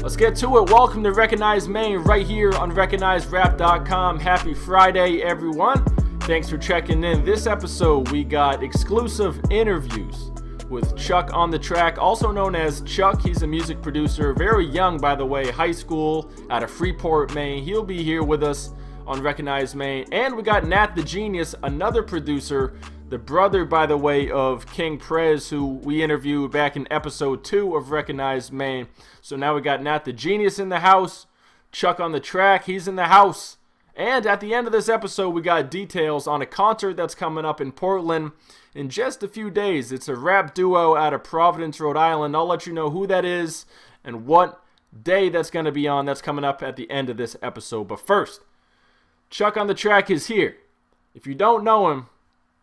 Let's get to it. Welcome to Recognize Maine right here on RecognizeRap.com. Happy Friday, everyone. Thanks for checking in. This episode, we got exclusive interviews with Chuck on the Track, also known as Chuck. He's a music producer, very young, by the way, high school out of Freeport, Maine. He'll be here with us on Recognize Maine. And we got Nat the Genius, another producer, the brother, by the way, of King Prez, who we interviewed back in episode 2 of Recognize Maine. So now we got Nat the Genius in the house, Chuck on the Track, he's in the house. And at the end of this episode, we got details on a concert that's coming up in Portland in just a few days. It's a rap duo out of Providence, Rhode Island. I'll let you know who that is and what day that's going to be on. That's coming up at the end of this episode. But first, Chuck on the Track is here. If you don't know him,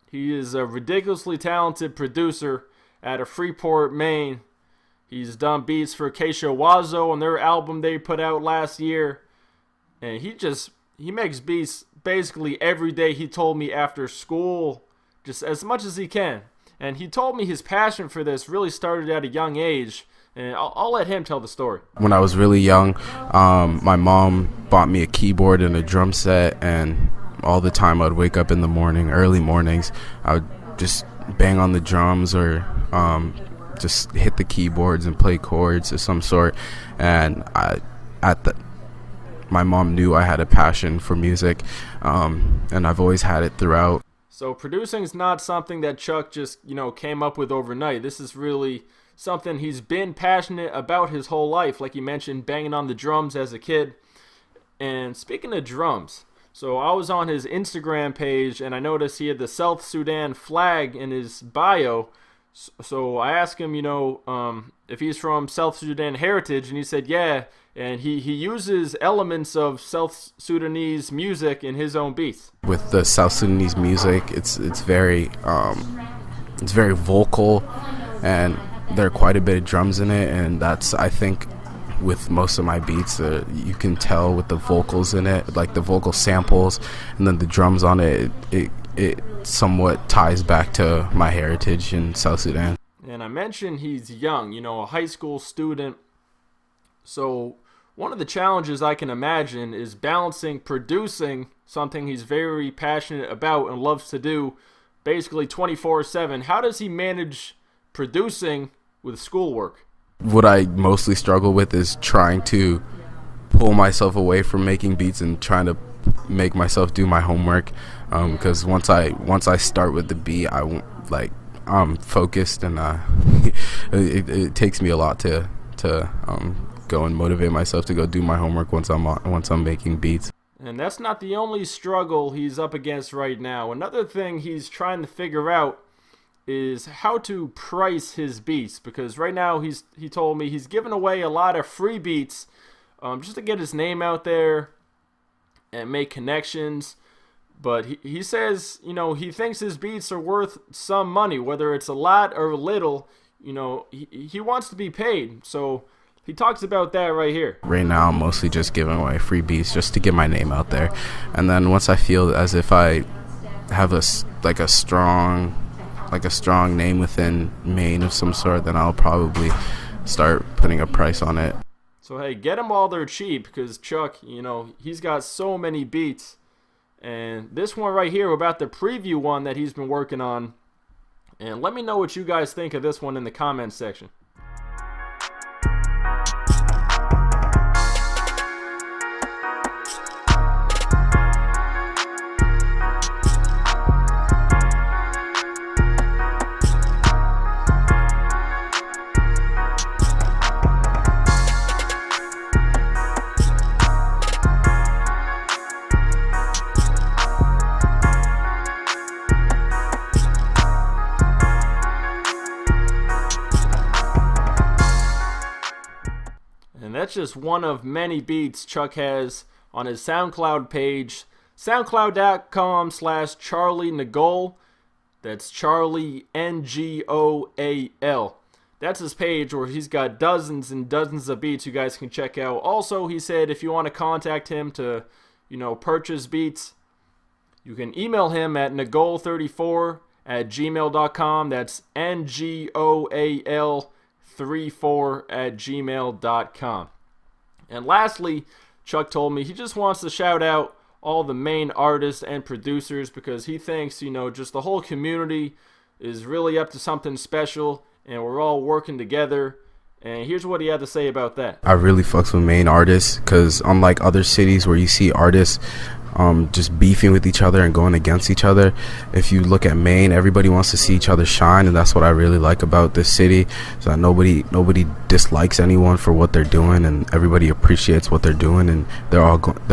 he is a ridiculously talented producer out of Freeport, Maine. He's done beats for Keisha Wazo on their album they put out last year. And he makes beats basically every day, he told me, after school, just as much as he can. And he told me his passion for this really started at a young age. And I'll let him tell the story. When I was really young, my mom bought me a keyboard and a drum set, and all the time I'd wake up in the morning, early mornings, I would just bang on the drums or just hit the keyboards and play chords of some sort. And my mom knew I had a passion for music, and I've always had it throughout. So producing is not something that Chuck just, came up with overnight. This is really something he's been passionate about his whole life. Like you mentioned, banging on the drums as a kid. And speaking of drums, so I was on his Instagram page and I noticed he had the South Sudan flag in his bio. So I asked him, if he's from South Sudan heritage, and he said, yeah. And he uses elements of South Sudanese music in his own beats. With the South Sudanese music, it's very vocal, and there are quite a bit of drums in it, and that's, I think, with most of my beats, you can tell with the vocals in it, like the vocal samples, and then the drums on it, it somewhat ties back to my heritage in South Sudan. And I mentioned he's young, a high school student. So one of the challenges I can imagine is balancing producing, something he's very passionate about and loves to do, basically 24/7. How does he manage producing with schoolwork? What I mostly struggle with is trying to pull myself away from making beats and trying to make myself do my homework, because once I start with the beat, I'm focused, and it takes me a lot to go and motivate myself to go do my homework once I'm making beats. And that's not the only struggle he's up against right now. Another thing he's trying to figure out is how to price his beats, because right now he told me he's giving away a lot of free beats just to get his name out there and make connections. But he says, he thinks his beats are worth some money, whether it's a lot or little. He wants to be paid. So he talks about that right here. Right now, I'm mostly just giving away free beats just to get my name out there. And then once I feel as if I have a strong name within Maine of some sort, then I'll probably start putting a price on it. So hey, get them while they're cheap, because Chuck, he's got so many beats. And this one right here, about the preview one that he's been working on. And let me know what you guys think of this one in the comments section. That's just one of many beats Chuck has on his SoundCloud page, soundcloud.com/Charlie Ngol. That's Charlie Ngoal. That's his page where he's got dozens and dozens of beats you guys can check out. Also, he said if you want to contact him to, purchase beats, you can email him at ngol34@gmail.com. That's NGOAL34@gmail.com. And lastly, Chuck told me he just wants to shout out all the Maine artists and producers because he thinks, just the whole community is really up to something special and we're all working together. And here's what he had to say about that. I really fucks with Maine artists because unlike other cities where you see artists just beefing with each other and going against each other, if you look at Maine, everybody wants to see each other shine, and that's what I really like about this city. So that nobody dislikes anyone for what they're doing, and everybody appreciates what they're doing, and they're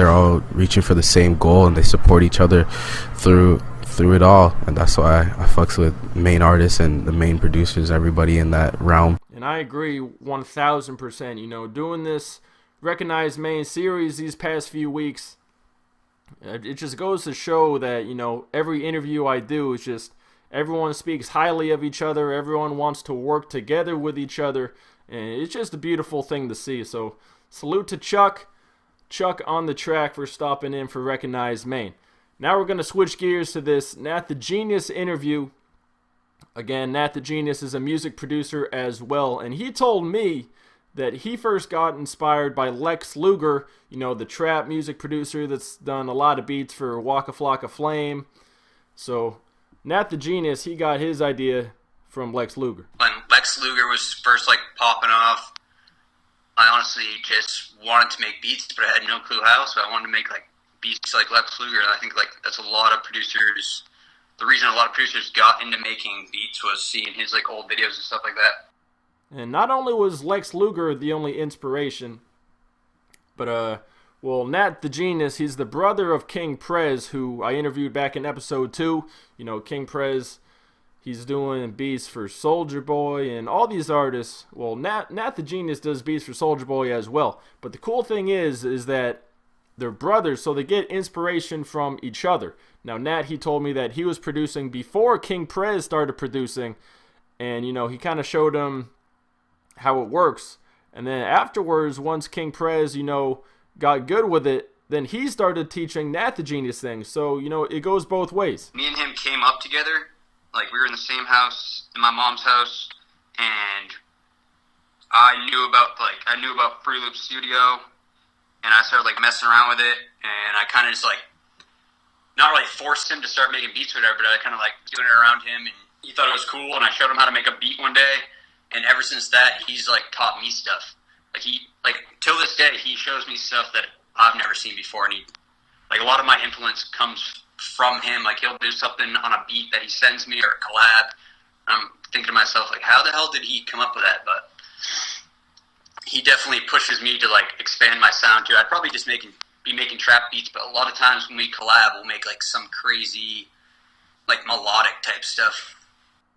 all reaching for the same goal, and they support each other through it all. And that's why I fucks with Maine artists and the Maine producers, everybody in that realm. And I agree 1,000%. Doing this Recognize Maine series these past few weeks, it just goes to show that, every interview I do is just everyone speaks highly of each other. Everyone wants to work together with each other. And it's just a beautiful thing to see. So salute to Chuck on the track for stopping in for Recognize Maine. Now we're going to switch gears to this Nat the Genius interview. Again, Nat the Genius is a music producer as well. And he told me that he first got inspired by Lex Luger, the trap music producer that's done a lot of beats for Waka Flocka Flame. So, Nat the Genius, he got his idea from Lex Luger. When Lex Luger was first, popping off, I honestly just wanted to make beats, but I had no clue how, so I wanted to make, beats like Lex Luger, and I think, that's a lot of producers. The reason a lot of producers got into making beats was seeing his, old videos and stuff like that. And not only was Lex Luger the only inspiration, but, Nat the Genius, he's the brother of King Prez, who I interviewed back in episode 2. King Prez, he's doing beats for Soulja Boy and all these artists. Well, Nat the Genius does beats for Soulja Boy as well. But the cool thing is that they're brothers, so they get inspiration from each other. Now, Nat, he told me that he was producing before King Prez started producing, and, he kind of showed him how it works. And then afterwards, once King Prez, got good with it, then he started teaching Nat the Genius things. So, it goes both ways. Me and him came up together. We were in the same house, in my mom's house, and I knew about Free Loop Studio, and I started, messing around with it, and I kind of just, not really forced him to start making beats or whatever, but I kind of, doing it around him, and he thought it was cool, and I showed him how to make a beat one day. And ever since that, he's, taught me stuff. Till this day, he shows me stuff that I've never seen before. And a lot of my influence comes from him. He'll do something on a beat that he sends me or a collab. I'm thinking to myself, how the hell did he come up with that? But he definitely pushes me to, expand my sound, too. I'd probably just be making trap beats, but a lot of times when we collab, we'll make, some crazy, melodic type stuff.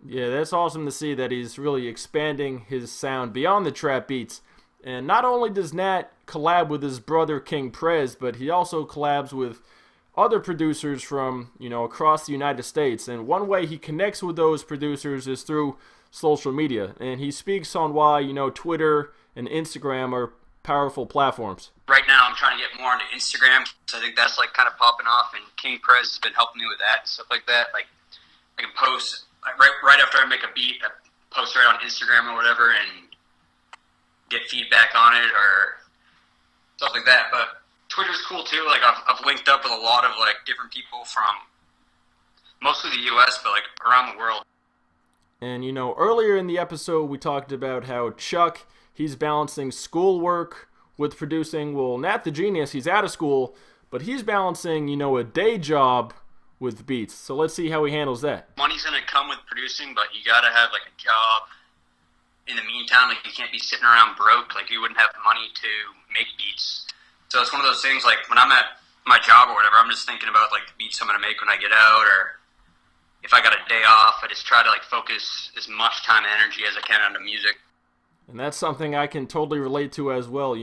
Yeah, that's awesome to see that he's really expanding his sound beyond the trap beats. And not only does Nat collab with his brother King Prez, but he also collabs with other producers from, across the United States. And one way he connects with those producers is through social media. And he speaks on why, Twitter and Instagram are powerful platforms. Right now I'm trying to get more into Instagram, so I think that's kind of popping off, and King Prez has been helping me with that and stuff like that. I can post right after I make a beat, I post it on Instagram or whatever and get feedback on it or stuff like that. But Twitter's cool too. I've linked up with a lot of different people from mostly the US, but around the world. And earlier in the episode we talked about how Chuck, he's balancing schoolwork with producing. Well, Nat the Genius, he's out of school, but he's balancing, a day job with beats. So let's see how he handles that. Money's going to come with producing, but you got to have a job in the meantime. You can't be sitting around broke. You wouldn't have money to make beats. So it's one of those things, when I'm at my job or whatever, I'm just thinking about the beats I'm going to make when I get out, or if I got a day off, I just try to focus as much time and energy as I can on the music. And that's something I can totally relate to as well.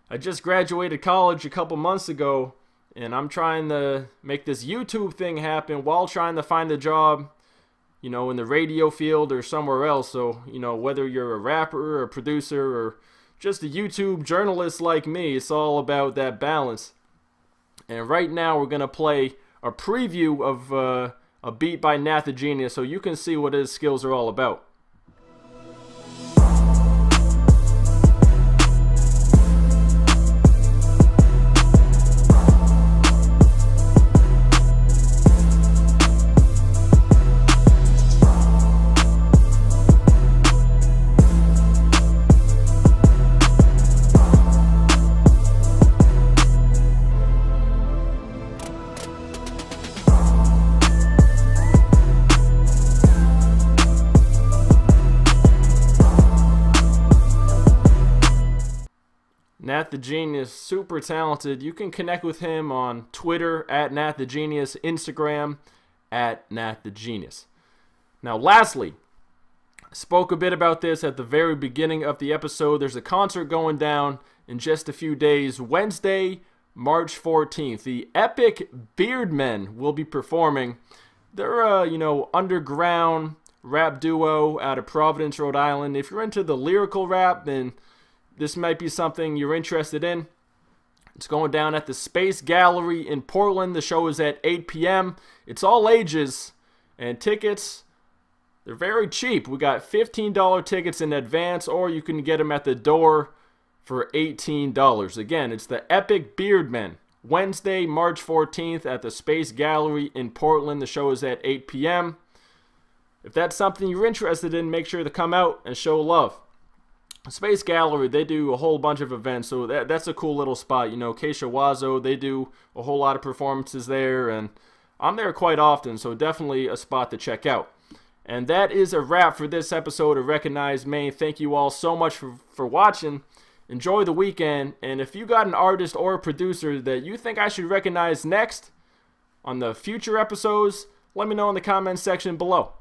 I just graduated college a couple months ago, and I'm trying to make this YouTube thing happen while trying to find a job, in the radio field or somewhere else. So, whether you're a rapper or a producer or just a YouTube journalist like me, it's all about that balance. And right now we're going to play a preview of a beat by Nat the Genius so you can see what his skills are all about. Nat the Genius, super talented. You can connect with him on Twitter at Nat the Genius, Instagram at Nat the Genius. Now, lastly, I spoke a bit about this at the very beginning of the episode. There's a concert going down in just a few days. Wednesday, March 14th. The Epic Beardmen will be performing. They're a, underground rap duo out of Providence, Rhode Island. If you're into the lyrical rap, then this might be something you're interested in. It's going down at the Space Gallery in Portland. The show is at 8 p.m. It's all ages, and tickets, they're very cheap. We got $15 tickets in advance, or you can get them at the door for $18. Again, it's the Epic Beardmen. Wednesday, March 14th at the Space Gallery in Portland. The show is at 8 p.m. If that's something you're interested in, make sure to come out and show love. Space Gallery, they do a whole bunch of events, so that's a cool little spot. Keisha Wazo, they do a whole lot of performances there, and I'm there quite often, so definitely a spot to check out. And that is a wrap for this episode of Recognize Maine. Thank you all so much for watching. Enjoy the weekend, and if you got an artist or a producer that you think I should recognize next on the future episodes, let me know in the comments section below.